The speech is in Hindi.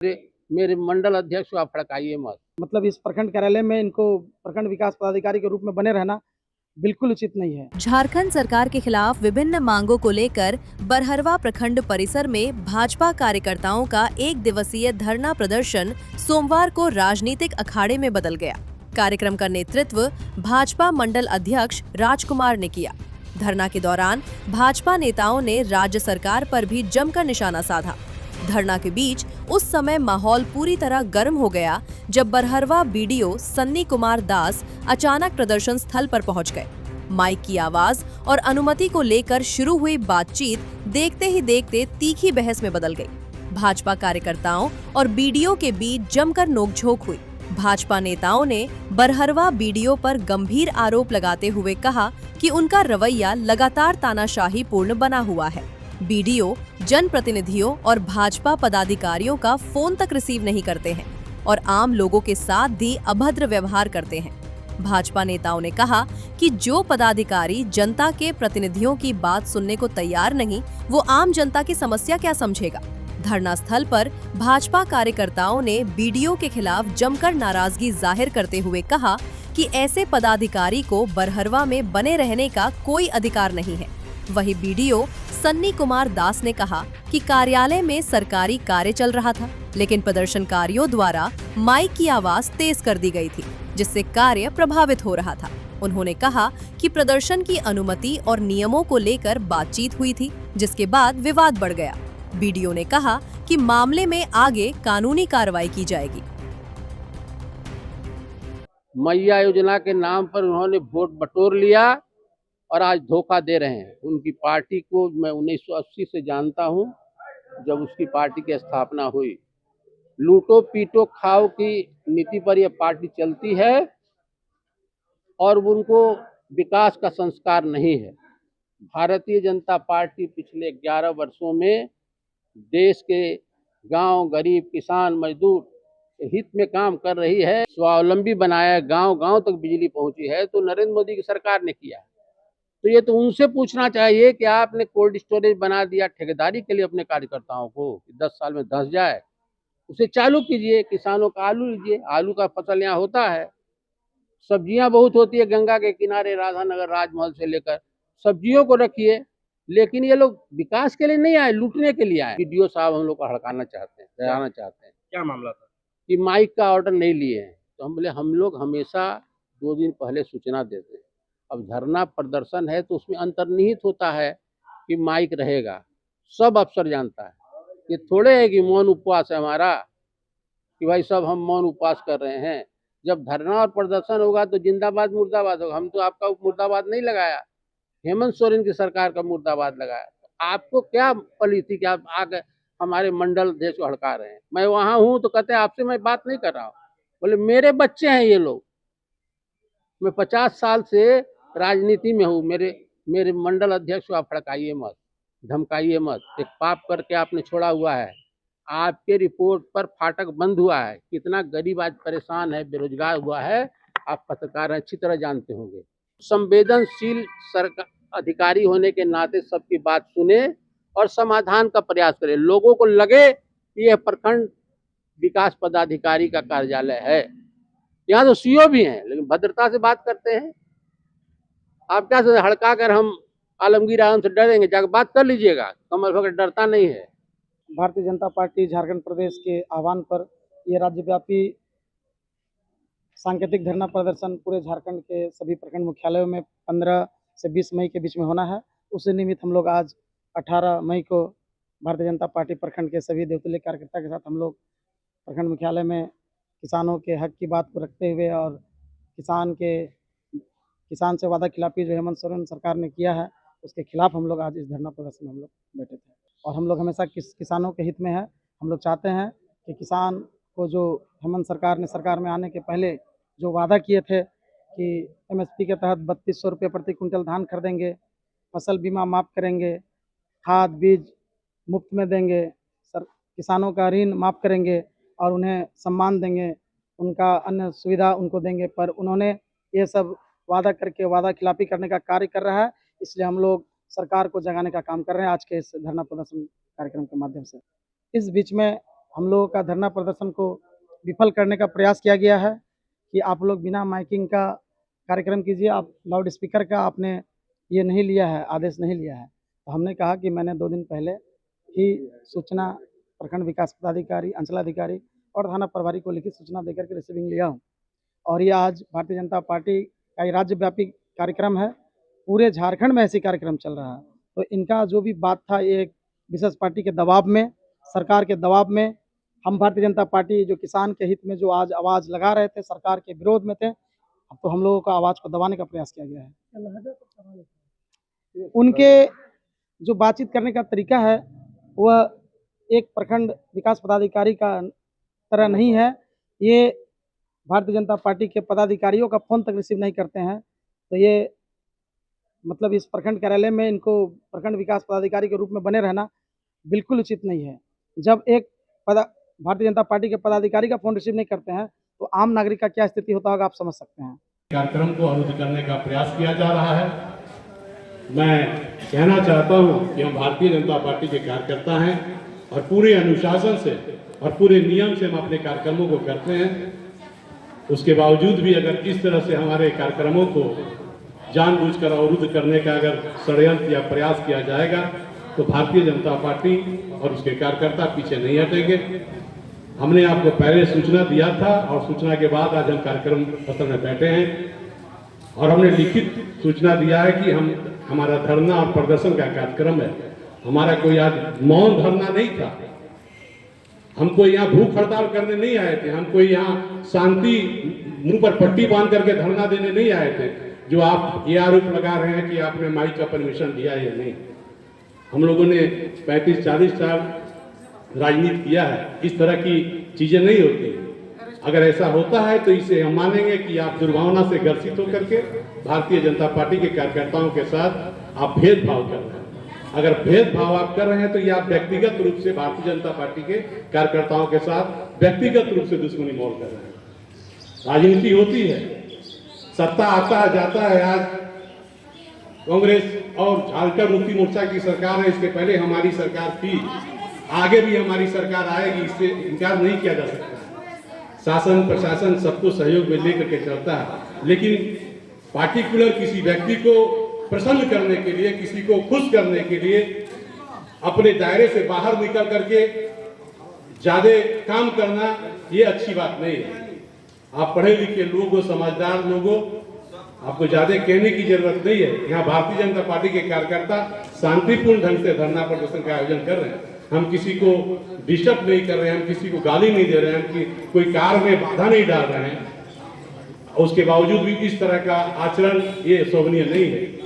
मेरे मंडल अध्यक्ष को आप भड़काइए मत। मतलब इस प्रखंड कार्यालय में इनको प्रखंड विकास पदाधिकारी के रूप में बने रहना बिल्कुल उचित नहीं है। झारखंड सरकार के खिलाफ विभिन्न मांगों को लेकर बरहरवा प्रखंड परिसर में भाजपा कार्यकर्ताओं का 1 दिवसीय धरना प्रदर्शन सोमवार को राजनीतिक अखाड़े में बदल गया। कार्यक्रम का नेतृत्व भाजपा मंडल अध्यक्ष राजकुमार ने किया। धरना के दौरान भाजपा नेताओं ने राज्य सरकार पर भी जमकर निशाना साधा। धरना के बीच उस समय माहौल पूरी तरह गर्म हो गया जब बरहरवा बीडीओ सन्नी कुमार दास अचानक प्रदर्शन स्थल पर पहुंच गए। माइक की आवाज और अनुमति को लेकर शुरू हुई बातचीत देखते ही देखते तीखी बहस में बदल गई। भाजपा कार्यकर्ताओं और बीडीओ के बीच जमकर नोकझोंक हुई। भाजपा नेताओं ने बरहरवा बीडीओ पर गंभीर आरोप लगाते हुए कहा कि उनका रवैया लगातार तानाशाही पूर्ण बना हुआ है। बीडीओ जनप्रतिनिधियों और भाजपा पदाधिकारियों का फोन तक रिसीव नहीं करते हैं और आम लोगों के साथ भी अभद्र व्यवहार करते हैं। भाजपा नेताओं ने कहा कि जो पदाधिकारी जनता के प्रतिनिधियों की बात सुनने को तैयार नहीं, वो आम जनता की समस्या क्या समझेगा। धरना स्थल पर भाजपा कार्यकर्ताओं ने बीडीओ के खिलाफ जमकर नाराजगी जाहिर करते हुए कहा कि ऐसे पदाधिकारी को बरहरवा में बने रहने का कोई अधिकार नहीं है। वहीं बीडीओ सन्नी कुमार दास ने कहा कि कार्यालय में सरकारी कार्य चल रहा था, लेकिन प्रदर्शनकारियों द्वारा माइक की आवाज तेज कर दी गई थी, जिससे कार्य प्रभावित हो रहा था। उन्होंने कहा कि प्रदर्शन की अनुमति और नियमों को लेकर बातचीत हुई थी, जिसके बाद विवाद बढ़ गया। बीडीओ ने कहा कि मामले में आगे कानूनी कार्रवाई की जाएगी। मैया योजना के नाम पर उन्होंने वोट बटोर लिया और आज धोखा दे रहे हैं। उनकी पार्टी को मैं 1980 से जानता हूं, जब उसकी पार्टी की स्थापना हुई। लूटो पीटो खाओ की नीति पर यह पार्टी चलती है और उनको विकास का संस्कार नहीं है। भारतीय जनता पार्टी पिछले 11 वर्षों में देश के गांव, गरीब, किसान, मजदूर हित में काम कर रही है। स्वावलंबी बनाया, गांव गांव तक बिजली पहुंची है तो नरेंद्र मोदी की सरकार ने किया। तो ये तो उनसे पूछना चाहिए कि आपने कोल्ड स्टोरेज बना दिया ठेकेदारी के लिए अपने कार्यकर्ताओं को, 10 साल में धंस जाए, उसे चालू कीजिए। किसानों का आलू लीजिए, आलू का फसल यहाँ होता है। सब्जियां बहुत होती है गंगा के किनारे, राधानगर, राजमहल से लेकर, सब्जियों को रखिए। लेकिन ये लोग विकास के लिए नहीं आए, लूटने के लिए आए। बीडीओ साहब हम लोग को हड़काना चाहते हैं, डराना चाहते हैं। क्या मामला था कि माइक का ऑर्डर नहीं लिए हैं। तो हम बोले हम लोग हमेशा 2 दिन पहले सूचना देते हैं। अब धरना प्रदर्शन है तो उसमें अंतर्निहित होता है कि माइक रहेगा, सब अफसर जानता है। ये थोड़े है कि मौन उपवास है हमारा, कि भाई सब हम मौन उपवास कर रहे हैं। जब धरना और प्रदर्शन होगा तो जिंदाबाद मुर्दाबाद होगा। हम तो आपका मुर्दाबाद नहीं लगाया, हेमंत सोरेन की सरकार का मुर्दाबाद लगाया। तो आपको क्या पली थी कि आप आगे हमारे मंडल देश को हड़का रहे हैं। मैं वहां हूं तो कहते हैं आपसे मैं बात नहीं कर रहा हूँ। बोले मेरे बच्चे हैं ये लोग, मैं 50 साल से राजनीति में हूँ। मेरे मंडल अध्यक्ष को आप हड़काइए मत, धमकाइए मत। एक पाप करके आपने छोड़ा हुआ है। आपके रिपोर्ट पर फाटक बंद हुआ है। कितना गरीब आज परेशान है, बेरोजगार हुआ है, आप पत्रकार अच्छी तरह जानते होंगे। संवेदनशील सरकार अधिकारी होने के नाते सबकी बात सुने और समाधान का प्रयास करें। लोगों को लगे कि यह प्रखंड विकास पदाधिकारी का कार्यालय है। यहाँ तो सीओ भी हैं, लेकिन भद्रता से बात करते हैं। आप क्या सोचे हड़का कर हम आलमगीर आलम से डरेंगे? जाकर बात कर लीजिएगा, कमल भगत डरता नहीं है। भारतीय जनता पार्टी झारखंड प्रदेश के आह्वान पर ये राज्यव्यापी सांकेतिक धरना प्रदर्शन पूरे झारखंड के सभी प्रखंड मुख्यालयों में 15 से 20 मई के बीच में होना है। उसी निमित्त हम लोग आज 18 मई को भारतीय जनता पार्टी प्रखंड के सभी देवतुल्य कार्यकर्ता के साथ हम लोग प्रखंड मुख्यालय में किसानों के हक की बात को रखते हुए और किसान से वादा खिलाफी जो हेमंत सोरेन सरकार ने किया है उसके खिलाफ हम लोग आज इस धरना प्रदर्शन में हम लोग बैठे थे। और हम लोग हमेशा किसानों के हित में है। हम लोग चाहते हैं कि किसान को जो हेमंत सरकार ने सरकार में आने के पहले जो वादा किए थे कि एमएसपी के तहत 3200 रुपये प्रति कुंटल धान खरीदेंगे, फसल बीमा माफ़ करेंगे, खाद बीज मुफ्त में देंगे, किसानों का ऋण माफ़ करेंगे और उन्हें सम्मान देंगे, उनका अन्य सुविधा उनको देंगे। पर उन्होंने ये सब वादा करके वादा खिलाफी करने का कार्य कर रहा है। इसलिए हम लोग सरकार को जगाने का काम कर रहे हैं आज के इस धरना प्रदर्शन कार्यक्रम के माध्यम से। इस बीच में हम लोगों का धरना प्रदर्शन को विफल करने का प्रयास किया गया है कि आप लोग बिना माइकिंग का कार्यक्रम कीजिए, आप लाउड स्पीकर का आपने ये नहीं लिया है, आदेश नहीं लिया है। तो हमने कहा कि मैंने 2 दिन पहले ही सूचना प्रखंड विकास पदाधिकारी, अंचलाधिकारी और थाना प्रभारी को लिखित सूचना देकर के रिसीविंग लिया हूँ। और ये आज भारतीय जनता पार्टी का ये राज्यव्यापी कार्यक्रम है, पूरे झारखंड में ऐसी कार्यक्रम चल रहा है। तो इनका जो भी बात था, ये एक विशेष पार्टी के दबाव में, सरकार के दबाव में, हम भारतीय जनता पार्टी जो किसान के हित में जो आज आवाज़ लगा रहे थे, सरकार के विरोध में थे, अब तो हम लोगों का आवाज़ को दबाने का प्रयास किया गया है। उनके जो बातचीत करने का तरीका है वह एक प्रखंड विकास पदाधिकारी का तरह नहीं है। ये भारतीय जनता पार्टी के पदाधिकारियों का फ़ोन तक रिसीव नहीं करते हैं। तो ये मतलब इस प्रखंड कार्यालय में इनको प्रखंड विकास पदाधिकारी के रूप में बने रहना बिल्कुल उचित नहीं है। जब एक भारतीय जनता पार्टी के पदाधिकारी का फ़ोन रिसीव नहीं करते हैं तो आम नागरिक का क्या स्थिति होता होगा, आप समझ सकते हैं। कार्यक्रम को अवरुद्ध करने का प्रयास किया जा रहा है। मैं कहना चाहता हूं कि हम भारतीय जनता पार्टी के कार्यकर्ता हैं और पूरे अनुशासन से और पूरे नियम से हम अपने कार्यक्रमों को करते हैं। उसके बावजूद भी अगर इस तरह से हमारे कार्यक्रमों को जानबूझकर अवरुद्ध करने का अगर षड्यंत्र या प्रयास किया जाएगा तो भारतीय जनता पार्टी और उसके कार्यकर्ता पीछे नहीं हटेंगे। हमने आपको पहले सूचना दिया था और सूचना के बाद आज हम कार्यक्रम स्थल में बैठे हैं और हमने लिखित सूचना दिया है कि हमारा धरना और प्रदर्शन का कार्यक्रम है। हमारा कोई आज मौन धरना नहीं था। हम कोई यहाँ भूख हड़ताल करने नहीं आए थे। हम कोई यहाँ शांति मुंह पर पट्टी बांध करके धरना देने नहीं आए थे, जो आप ये आरोप लगा रहे हैं कि आपने माइक का परमिशन दिया या नहीं। हम लोगों ने 35-40 साल राजनीति किया है। इस तरह की चीजें नहीं होती। अगर ऐसा होता है तो इसे हम मानेंगे कि आप दुर्भावना से ग्रसित होकर के भारतीय जनता पार्टी के कार्यकर्ताओं के साथ आप भेदभाव कर रहे हैं। अगर भेदभाव आप कर रहे हैं तो ये आप व्यक्तिगत रूप से भारतीय जनता पार्टी के कार्यकर्ताओं के साथ व्यक्तिगत रूप से दुश्मनी मोल कर रहे हैं। राजनीति होती है, सत्ता आता है जाता है। आज कांग्रेस और झारखंड मुक्ति मोर्चा की सरकार है, इसके पहले हमारी सरकार थी, आगे भी हमारी सरकार आएगी, इससे इनकार नहीं किया जा सकता। शासन प्रशासन सबको सहयोग में लेकर के चलता है, लेकिन पार्टिकुलर किसी व्यक्ति को प्रसन्न करने के लिए, किसी को खुश करने के लिए अपने दायरे से बाहर निकल करके ज्यादा काम करना ये अच्छी बात नहीं है। आप पढ़े लिखे लोग हो, समझदार लोग हो, आपको ज्यादा कहने की जरूरत नहीं है। यहाँ भारतीय जनता पार्टी के कार्यकर्ता शांतिपूर्ण ढंग से धरना प्रदर्शन का आयोजन कर रहे हैं। हम किसी को डिस्टर्ब नहीं कर रहे हैं, हम किसी को गाली नहीं दे रहे हैं, कि कोई कार्य में बाधा नहीं डाल रहे हैं। उसके बावजूद भी इस तरह का आचरण ये शोभनीय नहीं है।